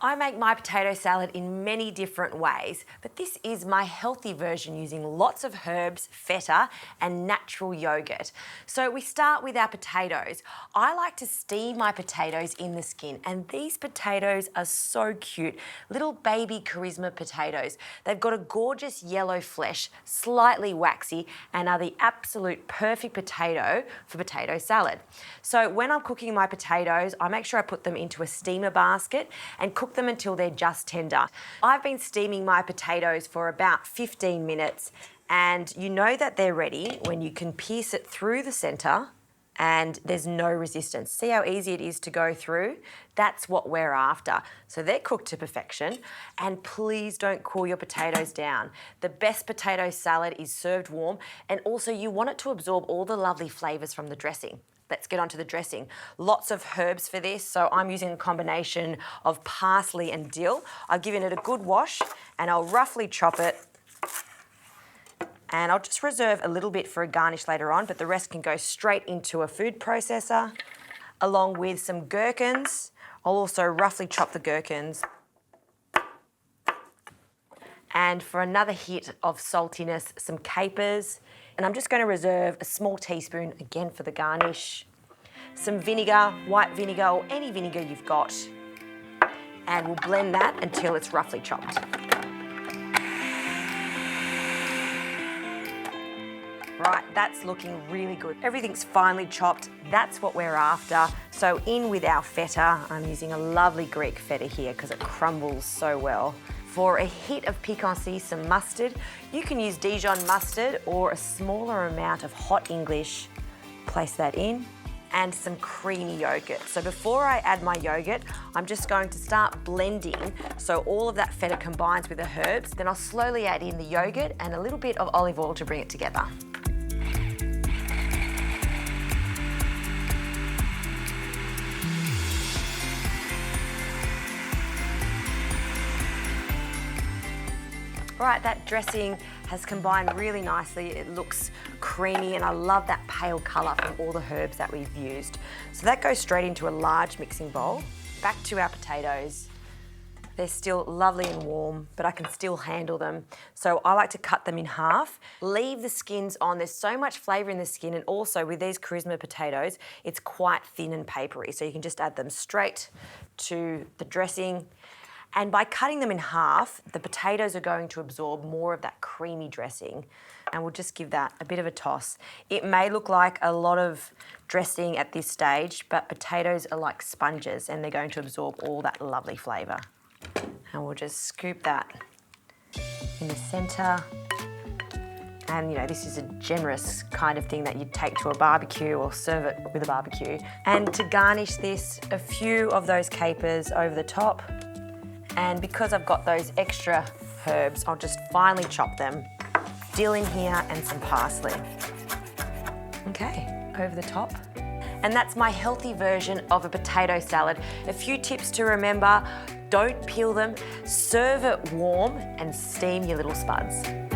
I make my potato salad in many different ways, but this is my healthy version using lots of herbs, feta, and natural yogurt. So we start with our potatoes. I like to steam my potatoes in the skin, and these potatoes are so cute. Little baby charisma potatoes. They've got a gorgeous yellow flesh, slightly waxy, and are the absolute perfect potato for potato salad. So when I'm cooking my potatoes, I make sure I put them into a steamer basket and cook them until they're just tender. I've been steaming my potatoes for about 15 minutes, and you know that they're ready when you can pierce it through the centre and there's no resistance. See how easy it is to go through? That's what we're after. So they're cooked to perfection, and please don't cool your potatoes down. The best potato salad is served warm, and also you want it to absorb all the lovely flavours from the dressing. Let's get onto the dressing. Lots of herbs for this, so I'm using a combination of parsley and dill. I've given it a good wash, and I'll roughly chop it. And I'll just reserve a little bit for a garnish later on, but the rest can go straight into a food processor, along with some gherkins. I'll also roughly chop the gherkins. And for another hit of saltiness, some capers. And I'm just going to reserve a small teaspoon, again for the garnish, some vinegar, white vinegar or any vinegar you've got, and we'll blend that until it's roughly chopped. Right, that's looking really good. Everything's finely chopped. That's what we're after. So in with our feta. I'm using a lovely Greek feta here because it crumbles so well. For a hit of piquancy, some mustard. You can use Dijon mustard or a smaller amount of hot English. Place that in. And some creamy yogurt. So before I add my yogurt, I'm just going to start blending so all of that feta combines with the herbs. Then I'll slowly add in the yogurt and a little bit of olive oil to bring it together. All right, that dressing has combined really nicely. It looks creamy, and I love that pale colour from all the herbs that we've used. So that goes straight into a large mixing bowl. Back to our potatoes. They're still lovely and warm, but I can still handle them. So I like to cut them in half. Leave the skins on. There's so much flavour in the skin, and also with these charisma potatoes, it's quite thin and papery. So you can just add them straight to the dressing. And by cutting them in half, the potatoes are going to absorb more of that creamy dressing, and we'll just give that a bit of a toss. It may look like a lot of dressing at this stage, but potatoes are like sponges and they're going to absorb all that lovely flavour. And we'll just scoop that in the centre. And you know, this is a generous kind of thing that you'd take to a barbecue or serve it with a barbecue. And to garnish this, a few of those capers over the top. And because I've got those extra herbs, I'll just finely chop them. Dill in here and some parsley. Okay, over the top. And that's my healthy version of a potato salad. A few tips to remember: don't peel them, serve it warm, and steam your little spuds.